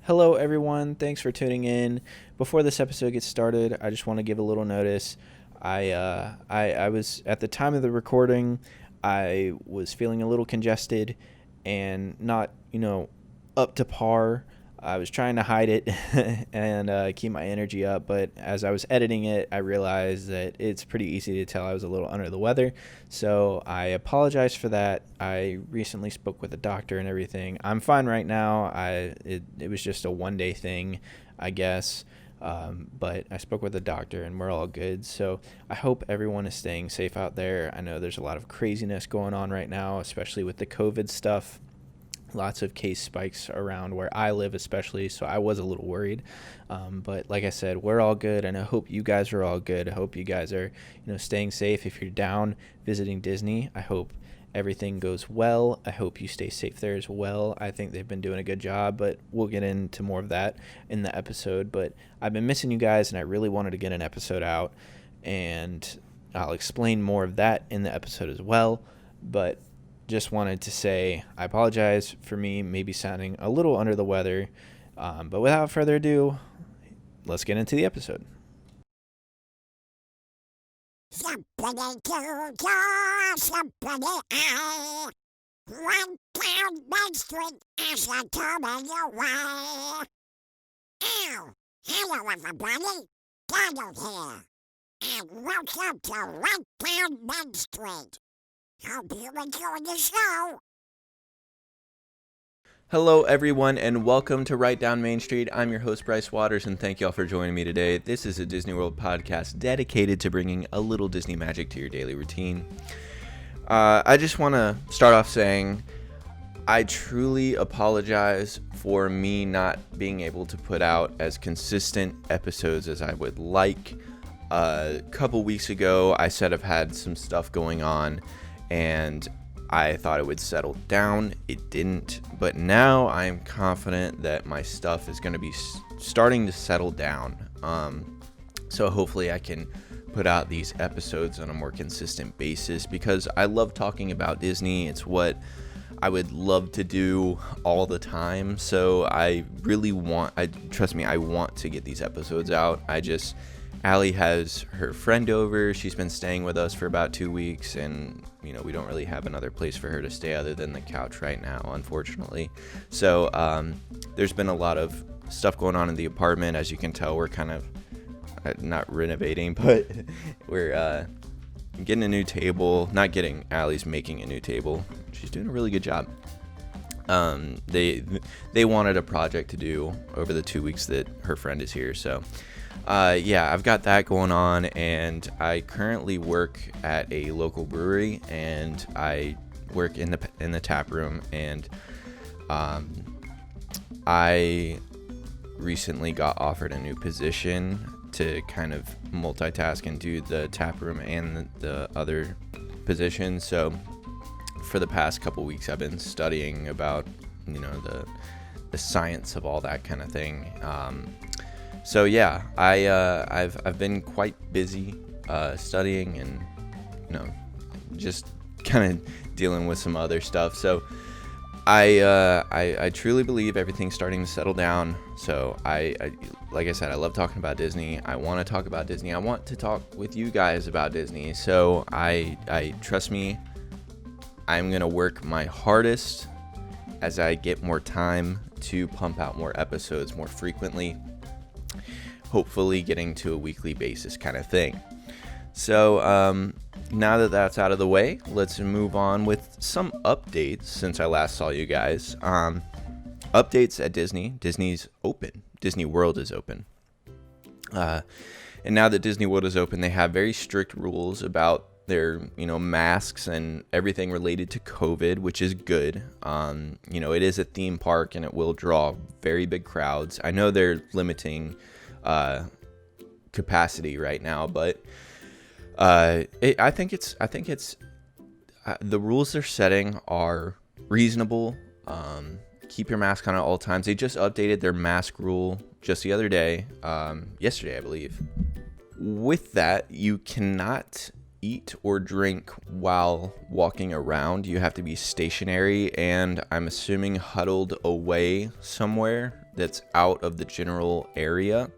Hello, everyone. Thanks for tuning in. Before this episode gets started, I just want to give a little notice. I was at the time of the recording, I was feeling a little congested and not, up to par. I was trying to hide it and keep my energy up, but as I was editing it, I realized that it's pretty easy to tell I was a little under the weather. So I apologize for that. I recently spoke with a doctor and everything. I'm fine right now. It was just a one-day thing, I guess. But I spoke with a doctor and we're all good. So I hope everyone is staying safe out there. I know there's a lot of craziness going on right now, especially with the COVID stuff. Lots of case spikes around where I live, especially, so I was a little worried. But like I said, we're all good, and I hope you guys are all good. I hope you guys are, staying safe. If you're down visiting Disney, I hope everything goes well. I hope you stay safe there as well. I think they've been doing a good job, but we'll get into more of that in the episode. But I've been missing you guys, and I really wanted to get an episode out, and I'll explain more of that in the episode as well. But just wanted to say I apologize for me maybe sounding a little under the weather. But without further ado, let's get into the episode. Somebody to your, somebody I. 1 pound Main Street as I coming your way. Ow! Hello everybody, Donald here. And welcome to 1 pound Main Street. Hope you enjoy the show. Hello, everyone, and welcome to Right Down Main Street. I'm your host, Bryce Waters, and thank y'all for joining me today. This is a Disney World podcast dedicated to bringing a little Disney magic to your daily routine. I just want to start off saying I truly apologize for me not being able to put out as consistent episodes as I would like. A couple weeks ago, I said I've had some stuff going on, and I thought it would settle down. It didn't, but now I am confident that my stuff is going to be starting to settle down. So hopefully I can put out these episodes on a more consistent basis because I love talking about Disney. It's what I would love to do all the time. So I really trust me, I want to get these episodes out. Allie has her friend over. She's been staying with us for about 2 weeks, and we don't really have another place for her to stay other than the couch right now, unfortunately. So there's been a lot of stuff going on in the apartment. As you can tell, we're kind of not renovating, but we're getting a new table. Not getting, Allie's making a new table. She's doing a really good job. They wanted a project to do over the 2 weeks that her friend is here, so I've got that going on, and I currently work at a local brewery, and I work in the tap room, and I recently got offered a new position to kind of multitask and do the tap room and the other position. So for the past couple weeks, I've been studying about the science of all that kind of thing. So yeah, I've been quite busy studying and just kind of dealing with some other stuff. So I truly believe everything's starting to settle down. So I like I said, I love talking about Disney. I want to talk about Disney. I want to talk with you guys about Disney. So I trust me, I'm gonna work my hardest as I get more time to pump out more episodes more frequently. Hopefully getting to a weekly basis kind of thing. So now that that's out of the way, let's move on with some updates since I last saw you guys. Updates at Disney. Disney's open. Disney World is open. And now that Disney World is open, they have very strict rules about their masks and everything related to COVID, which is good. It is a theme park and it will draw very big crowds. I know they're limiting capacity right now, but I think it's the rules they're setting are reasonable. Keep your mask on at all times. They just updated their mask rule just the other day, yesterday I believe. With that, you cannot eat or drink while walking around. You have to be stationary and I'm assuming huddled away somewhere that's out of the general area.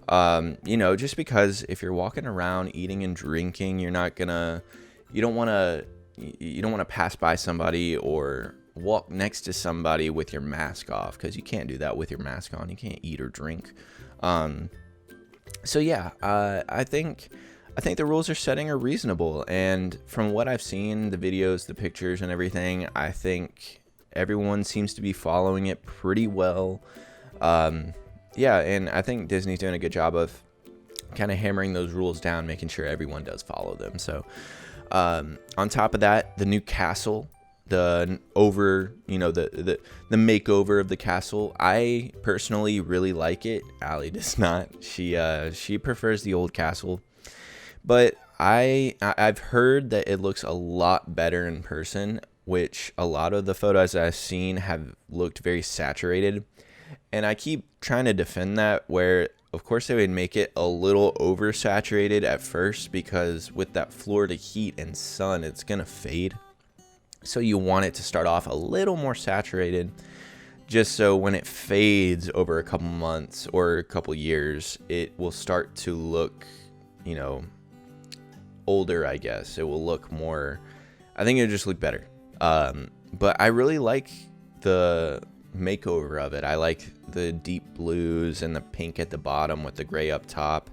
Just because if you're walking around eating and drinking, you don't want to pass by somebody or walk next to somebody with your mask off, because you can't do that with your mask on. You can't eat or drink. I think the rules are setting are reasonable, and from what I've seen, the videos, the pictures, and everything, I think everyone seems to be following it pretty well. And I think Disney's doing a good job of kind of hammering those rules down, making sure everyone does follow them. So, on top of that, the new castle, the makeover of the castle, I personally really like it. Allie does not. She prefers the old castle, but I've heard that it looks a lot better in person, which a lot of the photos I've seen have looked very saturated. And I keep trying to defend that, where of course they would make it a little oversaturated at first, because with that Florida heat and sun, it's going to fade. So you want it to start off a little more saturated, just so when it fades over a couple months or a couple years, it will start to look, older, I guess. It will look more, I think it'll just look better. But I really like the makeover of it. I like the deep blues and the pink at the bottom with the gray up top.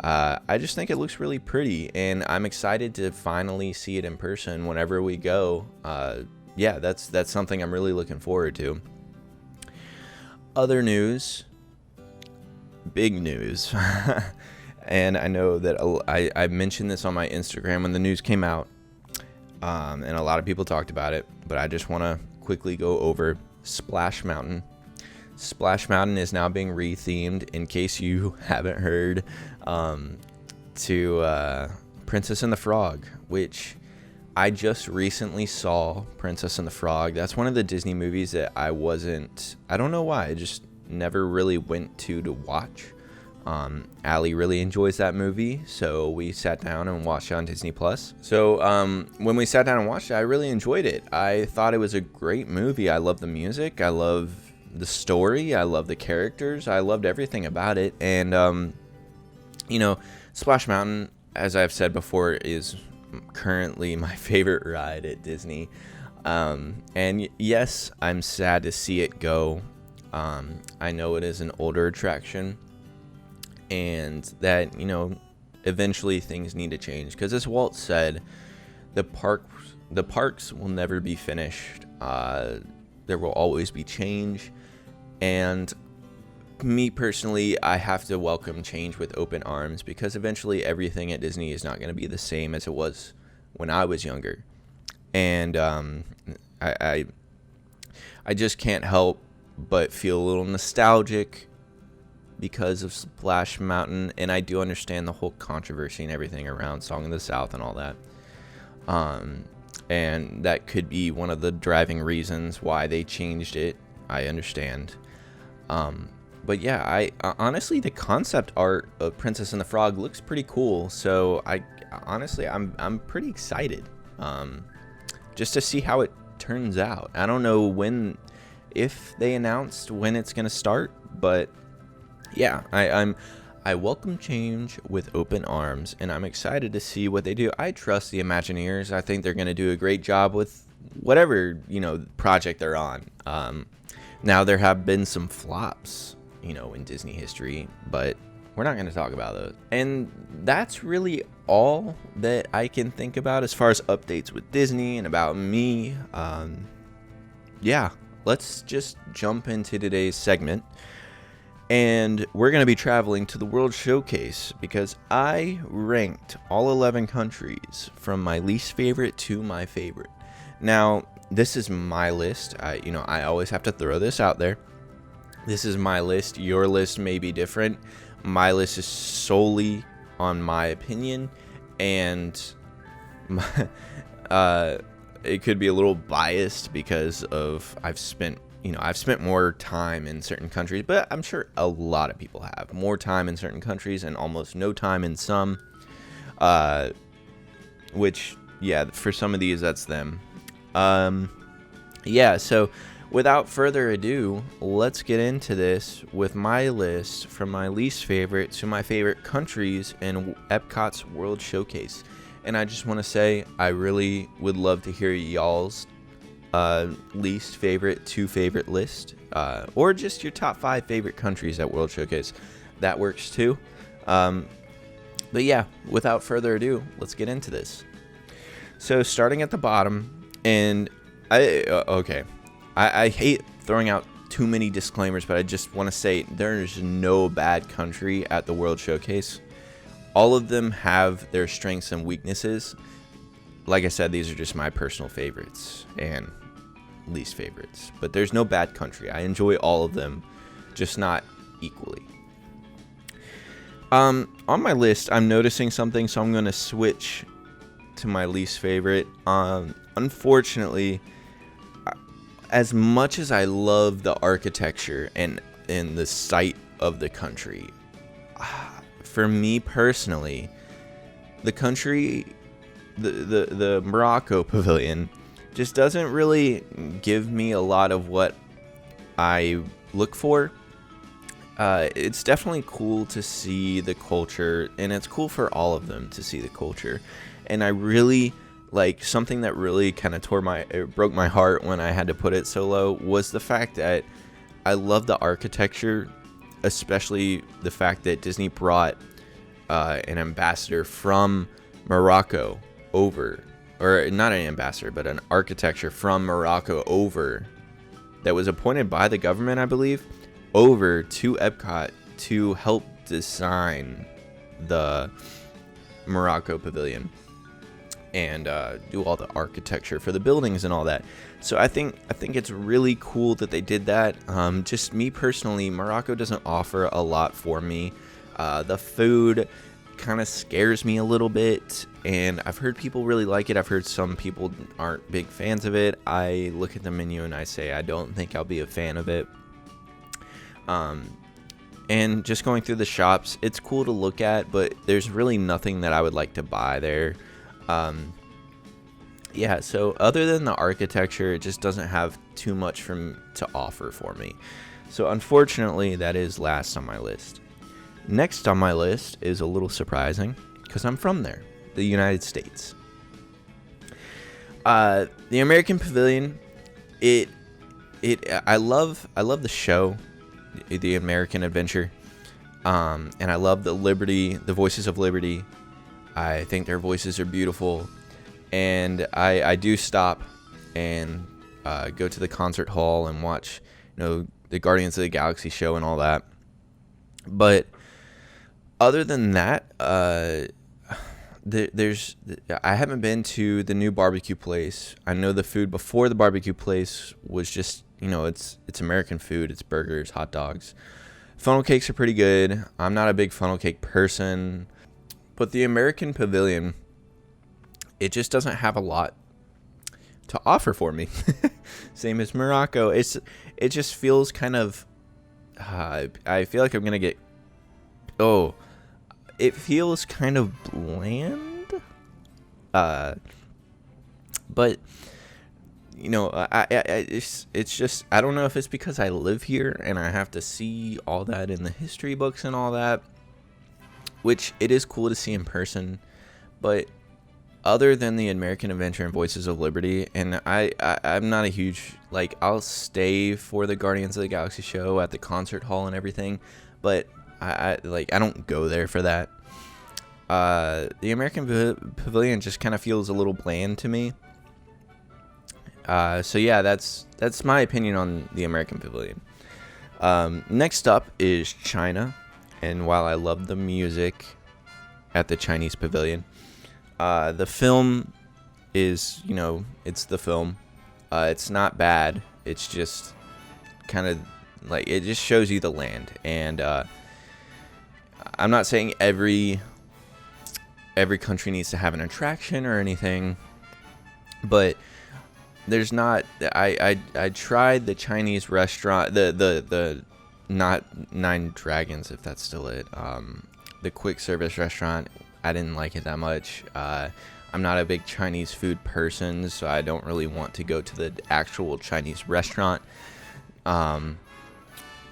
I just think it looks really pretty, and I'm excited to finally see it in person whenever we go. That's something I'm really looking forward to. Other news, big news, and I know that I mentioned this on my Instagram when the news came out, and a lot of people talked about it, but I just want to quickly go over Splash Mountain. Splash Mountain is now being rethemed, in case you haven't heard, to Princess and the Frog, which I just recently saw. Princess and the Frog. That's one of the Disney movies that I don't know why, I just never really went to watch. Allie really enjoys that movie, so we sat down and watched it on Disney Plus. So when we sat down and watched it, I really enjoyed it. I thought it was a great movie. I love the music. I love the story. I love the characters. I loved everything about it. And Splash Mountain, as I've said before, is currently my favorite ride at Disney. And yes, I'm sad to see it go. I know it is an older attraction, and that, eventually things need to change, because as Walt said, the parks will never be finished. There will always be change, and me personally, I have to welcome change with open arms, because eventually everything at Disney is not going to be the same as it was when I was younger. And I just can't help but feel a little nostalgic because of Splash Mountain, and I do understand the whole controversy and everything around Song of the South and all that. And that could be one of the driving reasons why they changed it. I understand. But yeah, I honestly, the concept art of Princess and the Frog looks pretty cool. So I'm pretty excited, just to see how it turns out. I don't know if they announced when it's gonna start, but yeah, I welcome change with open arms, and I'm excited to see what they do. I trust the Imagineers. I think they're gonna do a great job with whatever project they're on. Now there have been some flops, in Disney history, but we're not going to talk about those. And that's really all that I can think about as far as updates with Disney and about me. Let's just jump into today's segment. And we're going to be traveling to the World Showcase, because I ranked all 11 countries from my least favorite to my favorite. Now, this is my list. I always have to throw this out there. This is my list. Your list may be different. My list is solely on my opinion, and it could be a little biased because of I've spent more time in certain countries, but I'm sure a lot of people have more time in certain countries and almost no time in some. Which, yeah, for some of these, that's them. So without further ado, let's get into this with my list from my least favorite to my favorite countries in EPCOT's World Showcase. And I just want to say, I really would love to hear y'all's least favorite to favorite list, or just your top 5 favorite countries at World Showcase. That works too. But yeah, without further ado, let's get into this. So starting at the bottom, and I hate throwing out too many disclaimers, but I just want to say there's no bad country at the World Showcase. All of them have their strengths and weaknesses. Like I said, these are just my personal favorites and least favorites. But there's no bad country. I enjoy all of them, just not equally. On my list, I'm noticing something, so I'm going to switch to my least favorite. Unfortunately, as much as I love the architecture and the site of the country, for me personally, the country, the Morocco Pavilion, just doesn't really give me a lot of what I look for. It's definitely cool to see the culture, and it's cool for all of them to see the culture. And I really, like, something that really kind of broke my heart when I had to put it so low was the fact that I love the architecture, especially the fact that Disney brought an ambassador from Morocco over, or not an ambassador, but an architecture from Morocco over, that was appointed by the government, I believe, over to EPCOT to help design the Morocco Pavilion and do all the architecture for the buildings and all that. So I think it's really cool that they did that. Just me personally, Morocco doesn't offer a lot for me. The food kind of scares me a little bit, and I've heard people really like it. I've heard some people aren't big fans of it. I look at the menu and I say I don't think I'll be a fan of it. And just going through the shops, it's cool to look at, but there's really nothing that I would like to buy there. Yeah, so other than the architecture, it just doesn't have too much to offer for me. So unfortunately, that is last on my list. Next on my list is a little surprising, because I'm from there, the United States. The American Pavilion, I love the show, the American Adventure, and I love the Voices of Liberty. I think their voices are beautiful, and I do stop and go to the concert hall and watch, the Guardians of the Galaxy show and all that. But other than that, I haven't been to the new barbecue place. I know the food before the barbecue place was just, it's American food. It's burgers, hot dogs. Funnel cakes are pretty good. I'm not a big funnel cake person. But the American Pavilion, it just doesn't have a lot to offer for me. Same as Morocco. It just feels kind of, I feel like I'm going to get, it feels kind of bland. But, it's just, I don't know if it's because I live here and I have to see all that in the history books and all that, which it is cool to see in person. But other than the American Adventure and Voices of Liberty, and I'm not a huge, I'll stay for the Guardians of the Galaxy show at the concert hall and everything, but I don't go there for that. The American Pavilion just kind of feels a little bland to me. So yeah, that's my opinion on the American Pavilion. Next up is China, and while I love the music at the Chinese Pavilion, the film is, it's the film. It's not bad. It's just kind of it just shows you the land. And I'm not saying every country needs to have an attraction or anything, but there's not. I tried the Chinese restaurant, the not Nine Dragons, if that's still it. The quick service restaurant. I didn't like it that much. I I'm not a big Chinese food person, so I don't really want to go to the actual Chinese restaurant. I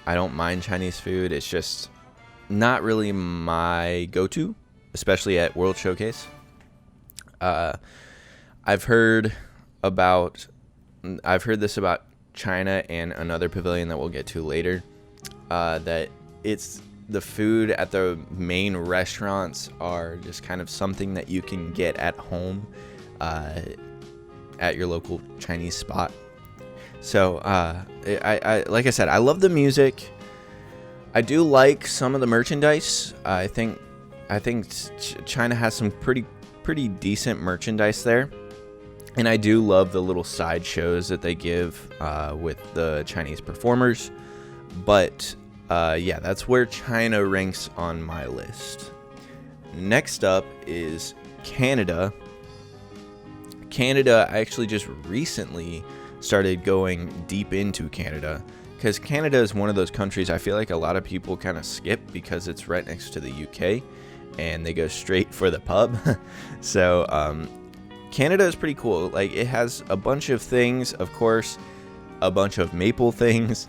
don't mind Chinese food. It's just not really my go-to, especially at World Showcase. I've heard this about China and another pavilion that we'll get to later, that it's the food at the main restaurants are just kind of something that you can get at home at your local Chinese spot. So I like I said, I love the music. I do like some of the merchandise. I think China has some pretty decent merchandise there. And I do love the little side shows that they give with the Chinese performers. But yeah, that's where China ranks on my list. Next up is Canada. Canada, I actually just recently started going deep into Canada, because Canada is one of those countries I feel like a lot of people kind of skip because it's right next to the UK and they go straight for the pub. So Canada is pretty cool. Like, it has a bunch of things, of course, a bunch of maple things.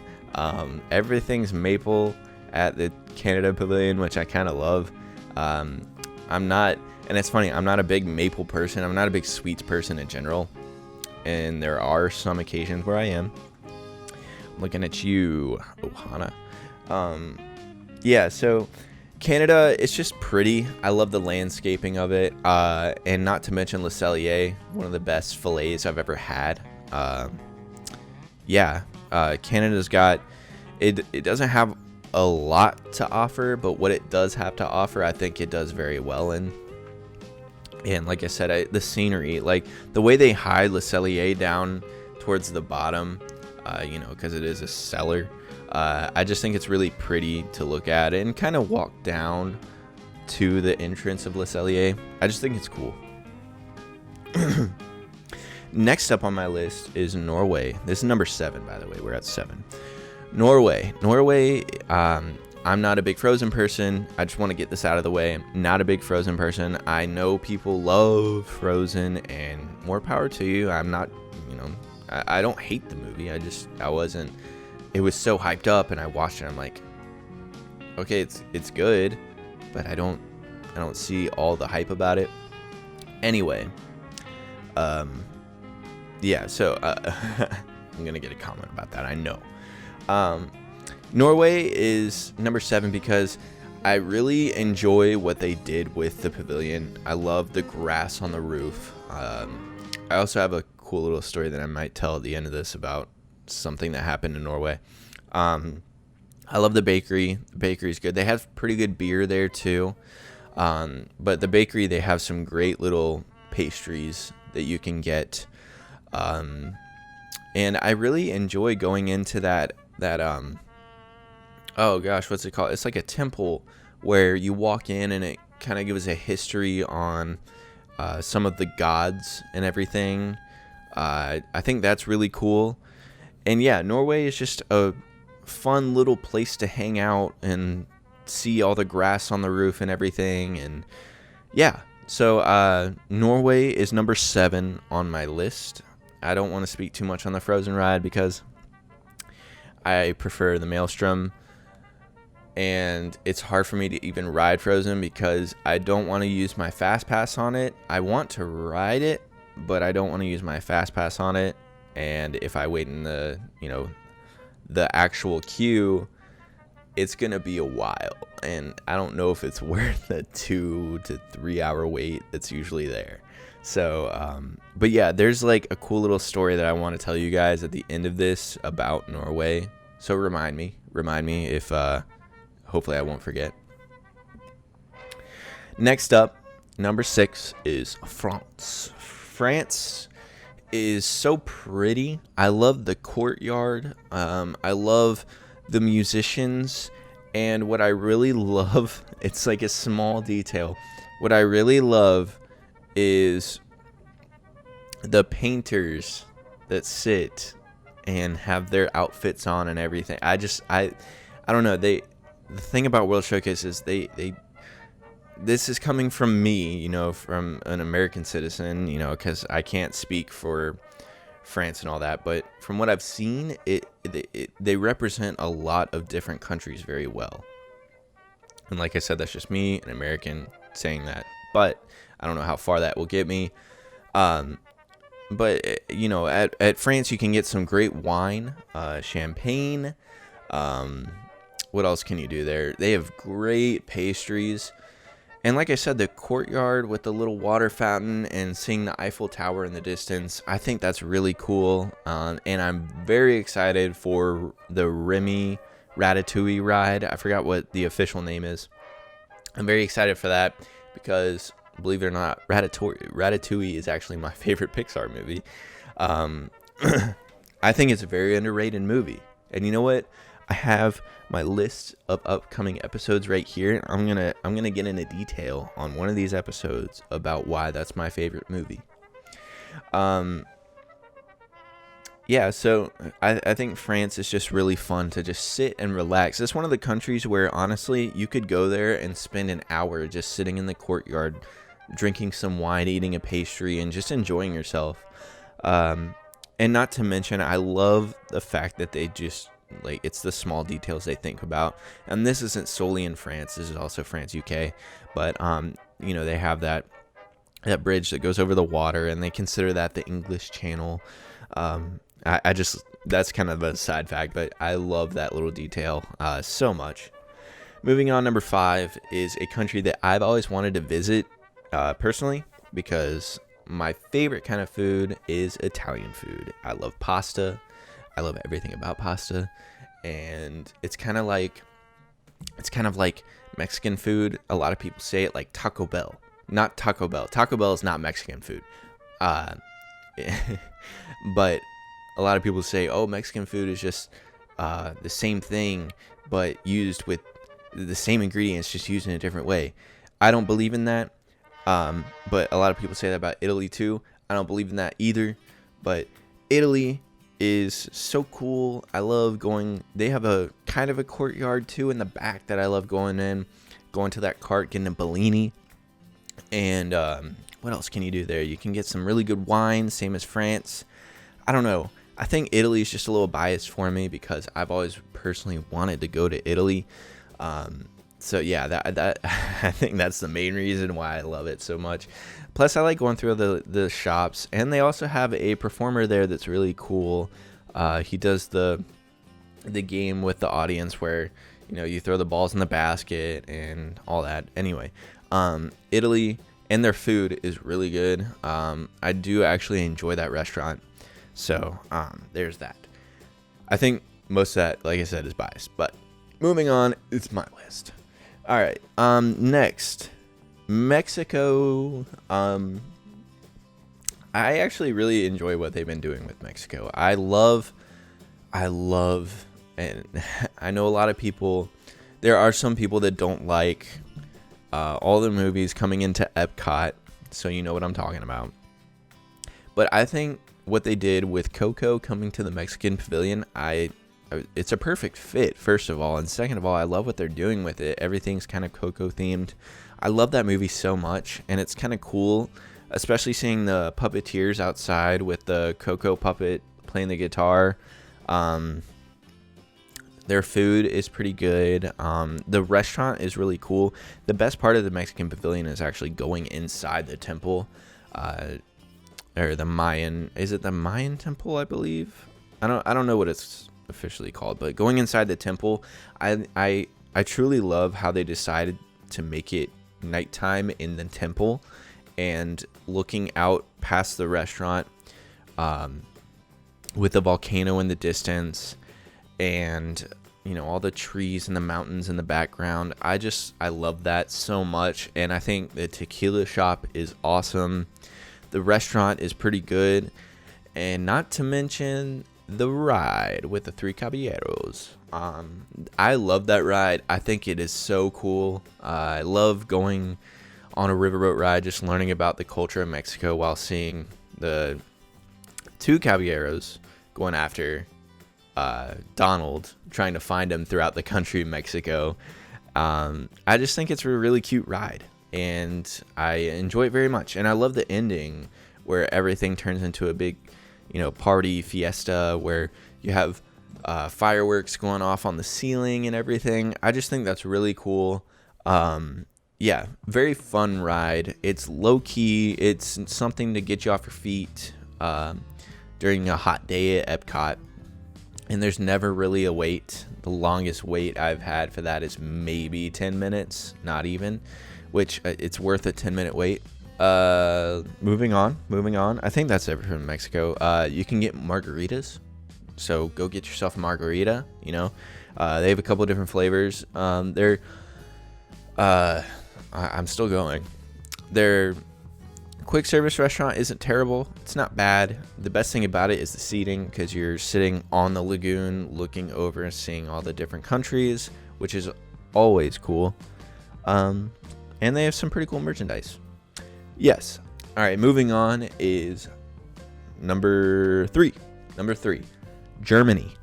Everything's maple at the Canada Pavilion, which I kind of love. I'm not, and it's funny, I'm not a big maple person. I'm not a big sweets person in general. And there are some occasions where I am. I'm looking at you, Ohana. Yeah, so Canada, it's just pretty. I love the landscaping of it. And not to mention Le Cellier, one of the best fillets I've ever had. Yeah, Canada's got, it doesn't have a lot to offer, but what it does have to offer, I think it does very well in. And like I said, the scenery, like the way they hide Le Cellier down towards the bottom, because it is a cellar. I just think it's really pretty to look at and kind of walk down to the entrance of Le Cellier. I just think it's cool. Next up on my list is Norway. This is number 7, by the way. We're at 7. Norway, I'm not a big Frozen person. I just want to get this out of the way. I'm not a big Frozen person. I know people love Frozen, and more power to you. I'm not, I don't hate the movie. I wasn't. It was so hyped up, and I watched it. I'm like, okay, it's good, but I don't see all the hype about it. Anyway, yeah. So I'm gonna get a comment about that. I know. Norway is number 7 because I really enjoy what they did with the pavilion. I love the grass on the roof. I also have a cool little story that I might tell at the end of this about something that happened in Norway. I love the bakery. The bakery's good. They have pretty good beer there too. But the bakery, they have some great little pastries that you can get. And I really enjoy going into that oh gosh, what's it called? It's like a temple where you walk in and it kind of gives a history on some of the gods and everything. I think that's really cool. And yeah, Norway is just a fun little place to hang out and see all the grass on the roof and everything. And yeah, so Norway is number 7 on my list. I don't want to speak too much on the Frozen ride because I prefer the Maelstrom. And it's hard for me to even ride Frozen because I don't want to use my Fast Pass on it. I want to ride it, but I don't want to use my Fast Pass on it. And if I wait in the, the actual queue, it's going to be a while. And I don't know if it's worth the 2 to 3 hour wait that's usually there. So, but yeah, there's like a cool little story that I want to tell you guys at the end of this about Norway. So remind me if, hopefully I won't forget. Next up, number 6 is France. France is so pretty. I love the courtyard. I love the musicians. And what I really love, it's like a small detail. What I really love is the painters that sit and have their outfits on and everything. I don't know. The thing about World Showcase is they this is coming from me, from an American citizen, because I can't speak for France and all that, but from what I've seen, they represent a lot of different countries very well. And like I said, that's just me, an American, saying that, but I don't know how far that will get me. But at France, you can get some great wine, champagne. What else can you do there? They have great pastries. And like I said, the courtyard with the little water fountain and seeing the Eiffel Tower in the distance, I think that's really cool. And I'm very excited for the Remy Ratatouille ride. I forgot what the official name is. I'm very excited for that because, believe it or not, Ratatouille is actually my favorite Pixar movie. I think it's a very underrated movie. And you know what? I have my list of upcoming episodes right here. I'm gonna get into detail on one of these episodes about why that's my favorite movie. Yeah, so I think France is just really fun to just sit and relax. It's one of the countries where, honestly, you could go there and spend an hour just sitting in the courtyard, drinking some wine, eating a pastry, and just enjoying yourself. And not to mention, I love the fact that they just, it's the small details they think about. And this isn't solely in France. This is also France, UK. But, they have that bridge that goes over the water, and they consider that the English Channel. That's kind of a side fact, but I love that little detail so much. Moving on, number 5 is a country that I've always wanted to visit personally, because my favorite kind of food is Italian food. I love pasta. I love everything about pasta, and it's kind of like Mexican food. A lot of people say it like Taco Bell. Not Taco Bell. Taco Bell is not Mexican food. But a lot of people say, oh, Mexican food is just the same thing, but used with the same ingredients, just used in a different way. I don't believe in that. But a lot of people say that about Italy too. I don't believe in that either. But Italy is so cool. I love going. They have a kind of a courtyard too in the back that I love going to that cart, getting a Bellini. And what else can you do there? You can get some really good wine, same as France. I don't know. I think Italy is just a little biased for me because I've always personally wanted to go to Italy. So yeah, that I think that's the main reason why I love it so much. Plus, I like going through the shops, and they also have a performer there that's really cool. He does the game with the audience where you throw the balls in the basket and all that. Anyway, Italy and their food is really good. I do actually enjoy that restaurant. So there's that. I think most of that, like I said, is biased. But moving on, it's my list. All right. Next, Mexico. I actually really enjoy what they've been doing with Mexico. I love, and I know a lot of people. There are some people that don't like all the movies coming into EPCOT, so you know what I'm talking about. But I think what they did with Coco coming to the Mexican Pavilion, it's a perfect fit, first of all. And second of all, I love what they're doing with it. Everything's kind of Coco themed. I love that movie so much, and it's kind of cool, especially seeing the puppeteers outside with the Coco puppet playing the guitar. Their food is pretty good. The restaurant is really cool. The best part of the Mexican Pavilion is actually going inside the temple, or the Mayan. Is it the Mayan temple? I believe. I don't know what it's officially called, but going inside the temple, I truly love how they decided to make it nighttime in the temple, and looking out past the restaurant, with the volcano in the distance, and all the trees and the mountains in the background. I love that so much, and I think the tequila shop is awesome. The restaurant is pretty good, and not to mention the ride with the three caballeros. I love that ride. I think it is so cool. I love going on a riverboat ride, just learning about the culture of Mexico while seeing the two caballeros going after Donald, trying to find him throughout the country of Mexico. I just think it's a really cute ride. and I enjoy it very much. And I love the ending where everything turns into a big, party fiesta where you have fireworks going off on the ceiling and everything. I just think that's really cool. Yeah, very fun ride. It's low key. It's something to get you off your feet during a hot day at Epcot. And there's never really a wait. The longest wait I've had for that is maybe 10 minutes, not even, which it's worth a 10-minute wait. Moving on. I think that's everything from Mexico. You can get margaritas. So go get yourself a margarita, They have a couple different flavors. I'm still going. Their quick service restaurant isn't terrible. It's not bad. The best thing about it is the seating, because you're sitting on the lagoon looking over and seeing all the different countries, which is always cool. And they have some pretty cool merchandise. Yes. All right, moving on is number three. Germany.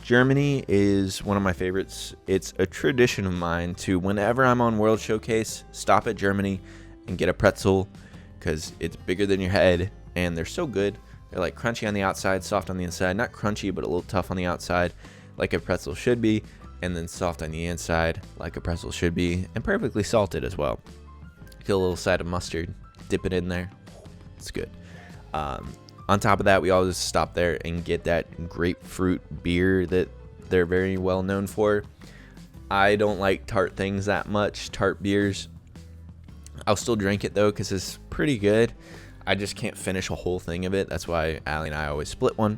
Germany is one of my favorites. It's a tradition of mine to, whenever I'm on World Showcase, stop at Germany and get a pretzel, because it's bigger than your head and they're so good. They're like crunchy on the outside, soft on the inside. Not crunchy, but a little tough on the outside, like a pretzel should be, and then soft on the inside, like a pretzel should be, and perfectly salted as well. Get a little side of mustard, dip it in there. It's good. On top of that, we always stop there and get that grapefruit beer that they're very well known for. I don't like tart things that much, tart beers. I'll still drink it though, because it's pretty good. I just can't finish a whole thing of it. That's why Allie and I always split one.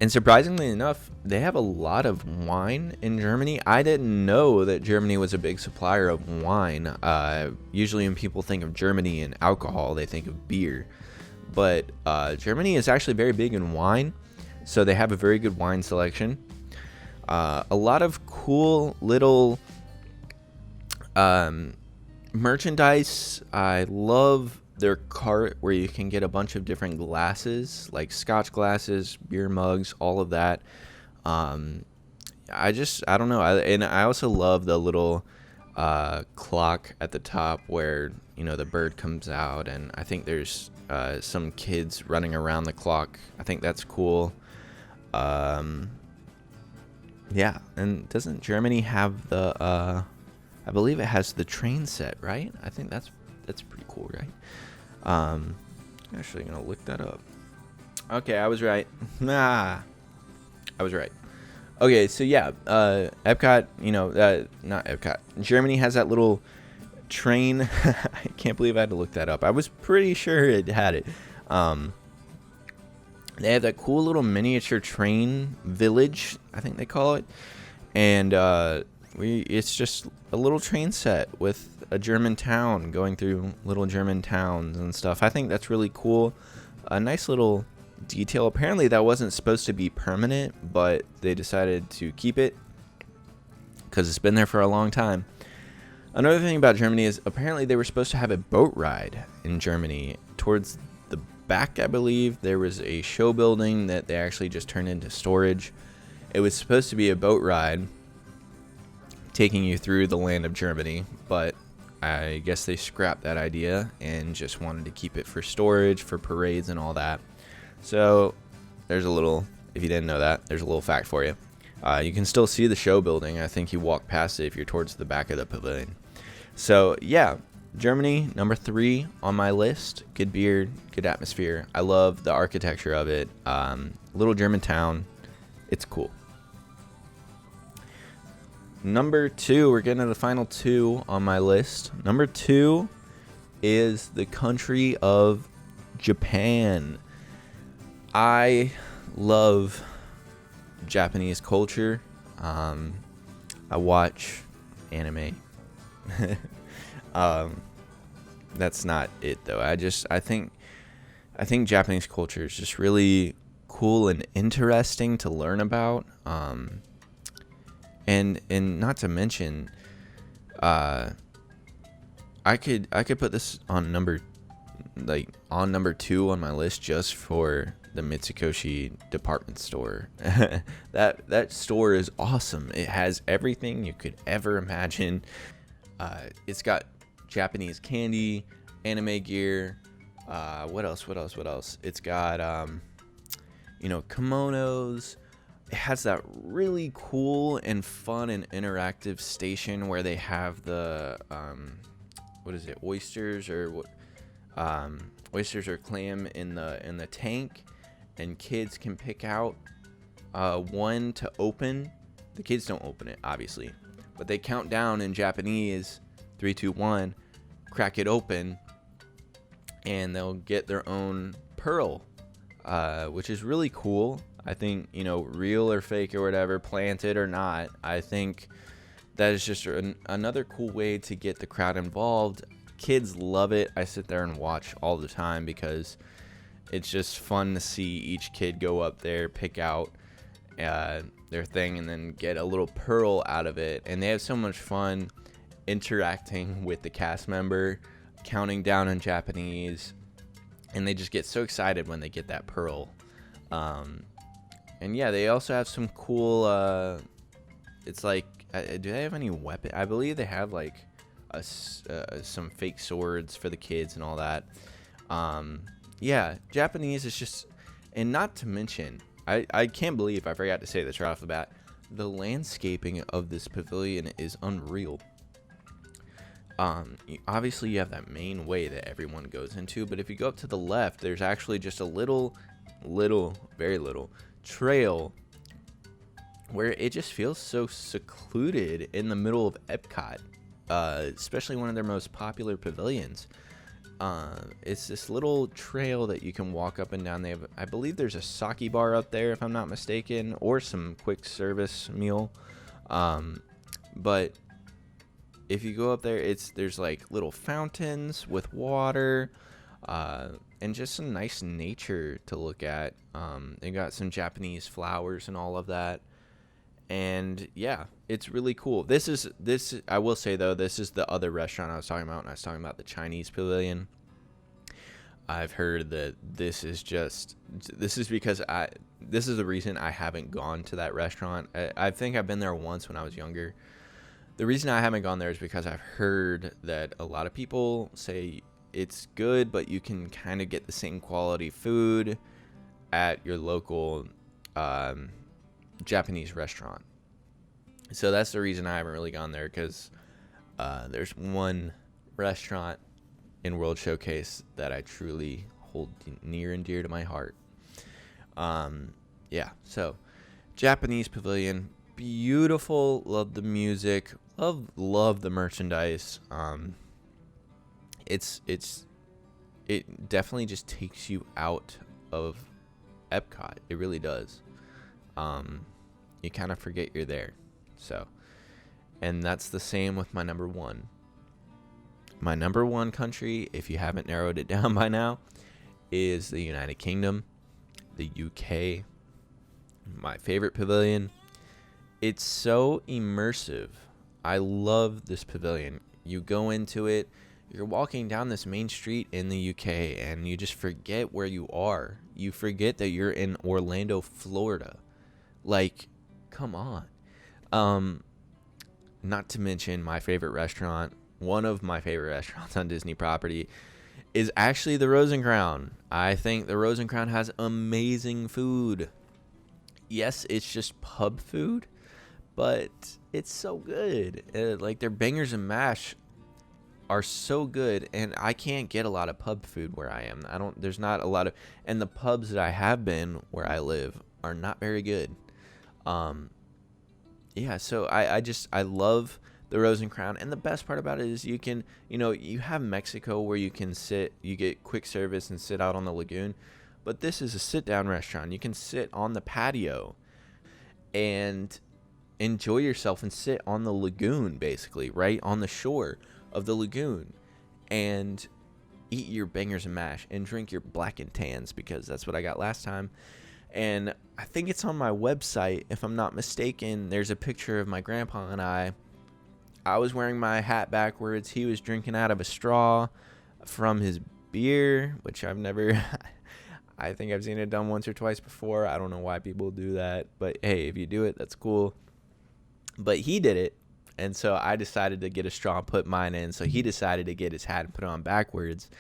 And surprisingly enough, they have a lot of wine in Germany. I didn't know that Germany was a big supplier of wine. Usually when people think of Germany and alcohol, they think of beer. But Germany is actually very big in wine. So they have a very good wine selection. A lot of cool little merchandise. I love their cart where you can get a bunch of different glasses, like scotch glasses, beer mugs, all of that. I don't know. And I also love the little clock at the top where, the bird comes out, and I think there's some kids running around the clock. I think that's cool. Yeah, and doesn't Germany have the I believe it has the train set, right? I think that's pretty cool, right? I'm actually gonna look that up. Okay, I was right. I was right. Okay, so yeah, Epcot, not Epcot. Germany has that little train. I can't believe I had to look that up. I was pretty sure it had it. They have that cool little miniature train village, I think they call it, and it's just a little train set with a German town going through little German towns and stuff. I think that's really cool. A nice little detail. Apparently that wasn't supposed to be permanent, but they decided to keep it because it's been there for a long time. Another thing about Germany is apparently they were supposed to have a boat ride in Germany. Towards the back, I believe, there was a show building that they actually just turned into storage. It was supposed to be a boat ride taking you through the land of Germany, but I guess they scrapped that idea and just wanted to keep it for storage, for parades and all that. So there's a little, if you didn't know that, there's a little fact for you. You can still see the show building. I think you walk past it if you're towards the back of the pavilion. So yeah, Germany, number 3 on my list. Good beer, good atmosphere. I love the architecture of it. Little German town. It's cool. Number 2, we're getting to the final 2 on my list. Number 2 is the country of Japan. I love Japanese culture. I watch anime. That's not it though. I think Japanese culture is just really cool and interesting to learn about. And not to mention, I could put this on number 2 on my list just for the Mitsukoshi department store. That store is awesome. It has everything you could ever imagine. It's got Japanese candy, anime gear. What else? It's got kimonos. It has that really cool and fun and interactive station where they have the what is it? Oysters or clam in the tank, and kids can pick out one to open. The kids don't open it, obviously, but they count down in Japanese, 3, 2, 1, crack it open, and they'll get their own pearl, which is really cool. I think, real or fake or whatever, planted or not, I think that is just another cool way to get the crowd involved. Kids love it. I sit there and watch all the time because it's just fun to see each kid go up there, pick out their thing, and then get a little pearl out of it. And they have so much fun interacting with the cast member, counting down in Japanese, and they just get so excited when they get that pearl. And yeah, they also have some cool it's like, do they have any weapon? I believe they have like some fake swords for the kids and all that. Yeah, Japanese is just, and not to mention, I can't believe I forgot to say this right off the bat, the landscaping of this pavilion is unreal. Obviously you have that main way that everyone goes into, but if you go up to the left, there's actually just a little, very little trail where it just feels so secluded in the middle of EPCOT, especially one of their most popular pavilions. It's this little trail that you can walk up and down. I believe there's a sake bar up there, if I'm not mistaken, or some quick service meal. But if you go up there, there's like little fountains with water, and just some nice nature to look at. They got some Japanese flowers and all of that. And yeah, it's really cool. I will say though, this is the other restaurant I was talking about when I was talking about the Chinese pavilion. I've heard that this is because this is the reason I haven't gone to that restaurant. I think I've been there once when I was younger. The reason I haven't gone there is because I've heard that a lot of people say it's good, but you can kind of get the same quality food at your local Japanese restaurant. So that's the reason I haven't really gone there, because there's one restaurant in World Showcase that I truly hold near and dear to my heart. Yeah, so Japanese pavilion, beautiful. Love the music. Love the merchandise. It definitely just takes you out of EPCOT. It really does. You kind of forget you're there. So, and that's the same with my number one. My number one country, if you haven't narrowed it down by now, is the United Kingdom, the UK. My favorite pavilion. It's so immersive. I love this pavilion. You go into it, you're walking down this main street in the UK, and you just forget where you are. You forget that you're in Orlando, Florida. Like, come on. Not to mention my favorite restaurant, one of my favorite restaurants on Disney property, is actually the Rose and Crown. I think the Rose and Crown has amazing food. Yes, it's just pub food, but it's so good. Like, their bangers and mash are so good, and I can't get a lot of pub food where I am. There's not a lot of, and the pubs that I have been where I live are not very good. Yeah, so I love the Rose and Crown, and the best part about it is you can, you have Mexico where you can sit, you get quick service and sit out on the lagoon, but this is a sit-down restaurant. You can sit on the patio and enjoy yourself and sit on the lagoon, basically, right on the shore of the lagoon, and eat your bangers and mash and drink your black and tans, because that's what I got last time. And I think it's on my website, if I'm not mistaken. There's a picture of my grandpa and I. I was wearing my hat backwards. He was drinking out of a straw from his beer, which I've never I think I've seen it done once or twice before. I don't know why people do that, but hey, if you do it, that's cool. But he did it, And so I decided to get a straw and put mine in. So he decided to get his hat and put it on backwards.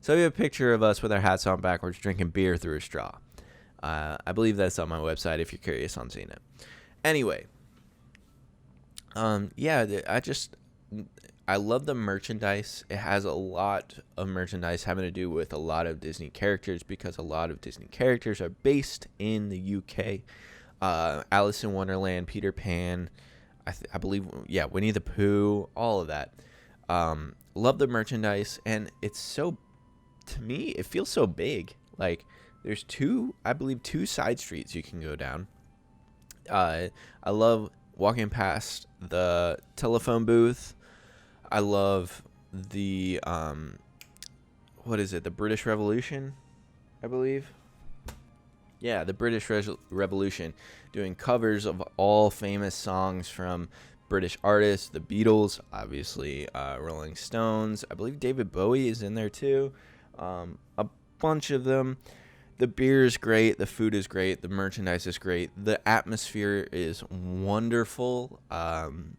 So we have a picture of us with our hats on backwards drinking beer through a straw. I believe that's on my website if you're curious on seeing it. Anyway, I love the merchandise. It has a lot of merchandise having to do with a lot of Disney characters because a lot of Disney characters are based in the UK. Alice in Wonderland, Peter Pan, I believe, Winnie the Pooh, all of that. Love the merchandise, and it's so, to me, it feels so big. Like, there's two side streets you can go down. I love walking past the telephone booth. I love the, the British Revolution, I believe. Yeah, the British Revolution, doing covers of all famous songs from British artists, the Beatles, obviously, Rolling Stones. I believe David Bowie is in there too. A bunch of them. The beer is great. The food is great. The merchandise is great. The atmosphere is wonderful. And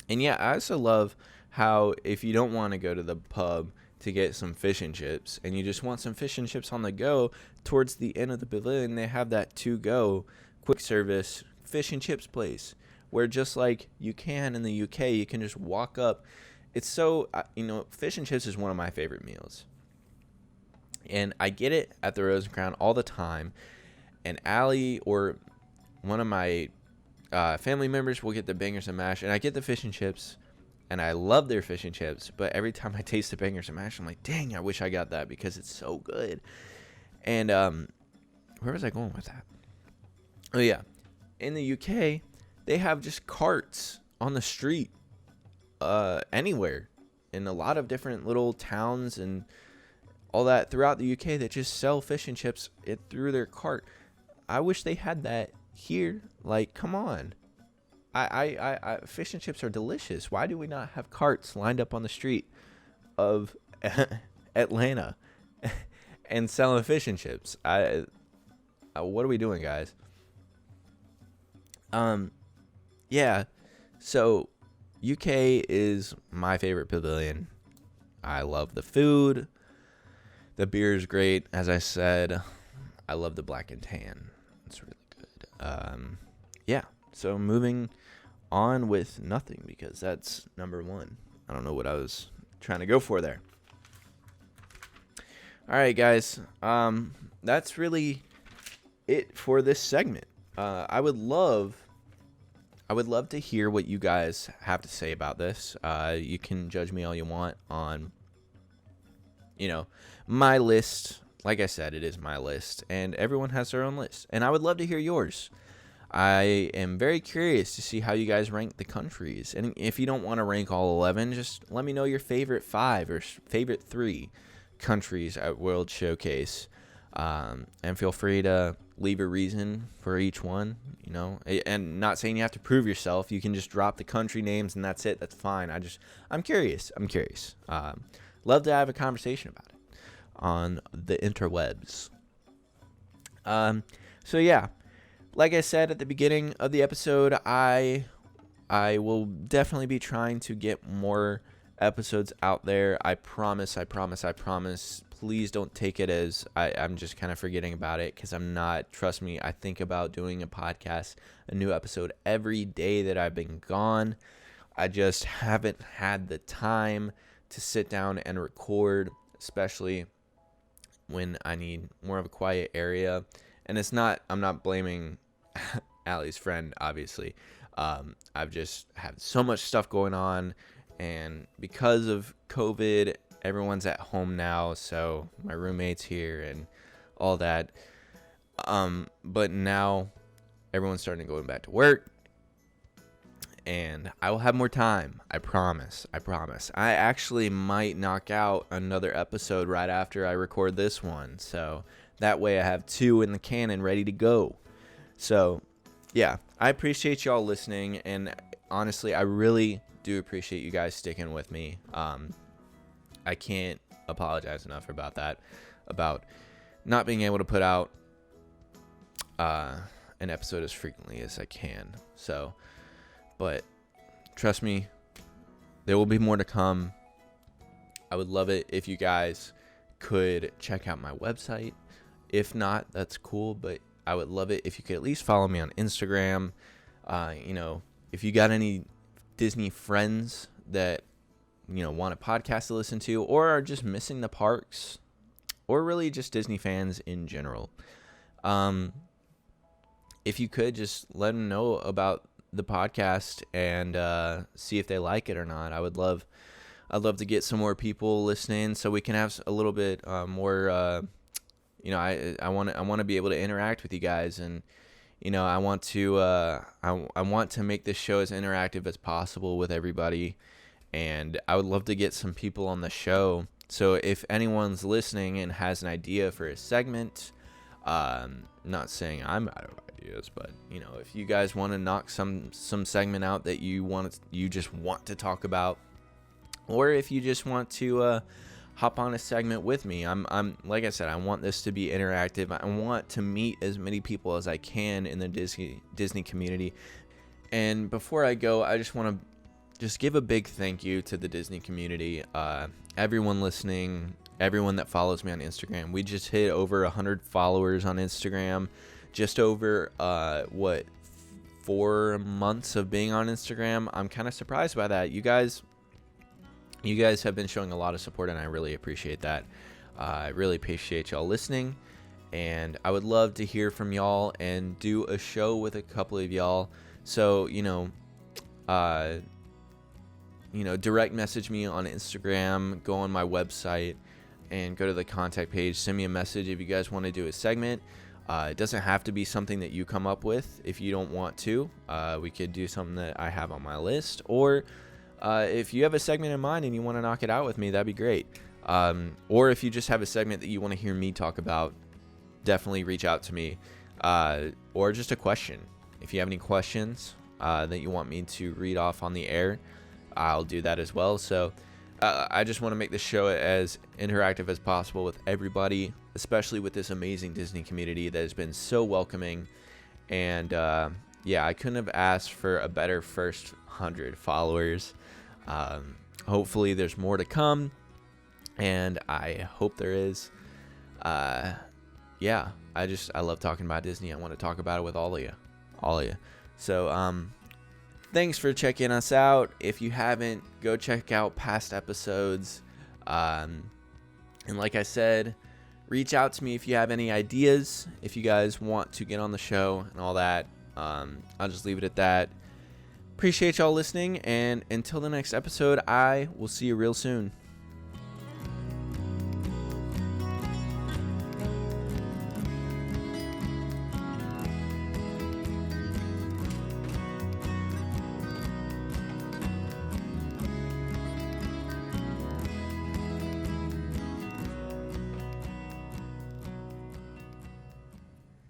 yeah, I also love how if you don't want to go to the pub to get some fish and chips and you just want some fish and chips on the go, towards the end of the pavilion, they have that to-go quick service fish and chips place where just like you can in the UK, you can just walk up. It's so, fish and chips is one of my favorite meals. And I get it at the Rose and Crown all the time. And Allie or one of my family members will get the bangers and mash, and I get the fish and chips, and I love their fish and chips. But every time I taste the bangers and mash, I'm like, dang, I wish I got that because it's so good. And where was I going with that? Oh yeah, in the UK, they have just carts on the street, anywhere, in a lot of different little towns and all that throughout the UK that just sell fish and chips through their cart. I wish they had that here. Like, come on. I fish and chips are delicious. Why do we not have carts lined up on the street of Atlanta and selling fish and chips? What are we doing, guys? Yeah. So UK is my favorite pavilion. I love the food. The beer is great. As I said, I love the black and tan. It's really good. Yeah. So moving on with nothing because that's number one. I don't know what I was trying to go for there. All right, guys. That's really it for this segment. I would love to hear what you guys have to say about this. You can judge me all you want on, my list. Like I said, it is my list, and everyone has their own list. And I would love to hear yours. I am very curious to see how you guys rank the countries. And if you don't want to rank all 11, just let me know your favorite 5 or favorite 3 countries at World Showcase. And feel free to leave a reason for each one, and not saying you have to prove yourself. You can just drop the country names and that's it. That's fine. I'm curious. Love to have a conversation about it on the interwebs. So yeah, like I said at the beginning of the episode, I will definitely be trying to get more episodes out there. I promise. Please don't take it as I'm just kind of forgetting about it, because I'm not. Trust me, I think about doing a new episode every day that I've been gone. I just haven't had the time to sit down and record, especially when I need more of a quiet area. And I'm not blaming Allie's friend, obviously. I've just had so much stuff going on, and because of COVID, everyone's at home now, so my roommate's here and all that. But now everyone's starting to go back to work, and I will have more time. I promise. I actually might knock out another episode right after I record this one, so that way I have 2 in the cannon ready to go. So yeah, I appreciate y'all listening, and honestly, I really do appreciate you guys sticking with me. I can't apologize enough about that, about not being able to put out an episode as frequently as I can. So, but trust me, there will be more to come. I would love it if you guys could check out my website. If not, that's cool, but I would love it if you could at least follow me on Instagram. If you got any Disney friends that, want a podcast to listen to, or are just missing the parks, or really just Disney fans in general, if you could just let them know about the podcast and see if they like it or not. I'd love to get some more people listening so we can have a little bit more. I want to be able to interact with you guys, and I want to make this show as interactive as possible with everybody, and I would love to get some people on the show. So if anyone's listening and has an idea for a segment, not saying I'm out of ideas, but if you guys want to knock some segment out that you just want to talk about, or if you just want to hop on a segment with me, I'm like I said, I want this to be interactive. I want to meet as many people as I can in the Disney community. And before I go, I just want to give a big thank you to the Disney community, everyone listening, everyone that follows me on Instagram. We just hit over 100 followers on Instagram, just over 4 months of being on Instagram. I'm kind of surprised by that. You guys have been showing a lot of support, and I really appreciate that. I really appreciate y'all listening, and I would love to hear from y'all and do a show with a couple of y'all. So, direct message me on Instagram, go on my website, and go to the contact page. Send me a message if you guys want to do a segment. It doesn't have to be something that you come up with if you don't want to. We could do something that I have on my list, or if you have a segment in mind and you want to knock it out with me, that'd be great. Or if you just have a segment that you want to hear me talk about, definitely reach out to me. Or just a question. If you have any questions that you want me to read off on the air, I'll do that as well. So I just want to make this show as interactive as possible with everybody, especially with this amazing Disney community that has been so welcoming. And I couldn't have asked for a better first 100 followers. Hopefully there's more to come, and I hope there is. I love talking about Disney. I want to talk about it with all of you. So thanks for checking us out. If you haven't, go check out past episodes, and like I said, reach out to me if you have any ideas, if you guys want to get on the show and all that. I'll just leave it at that. Appreciate y'all listening, and until the next episode, I will see you real soon.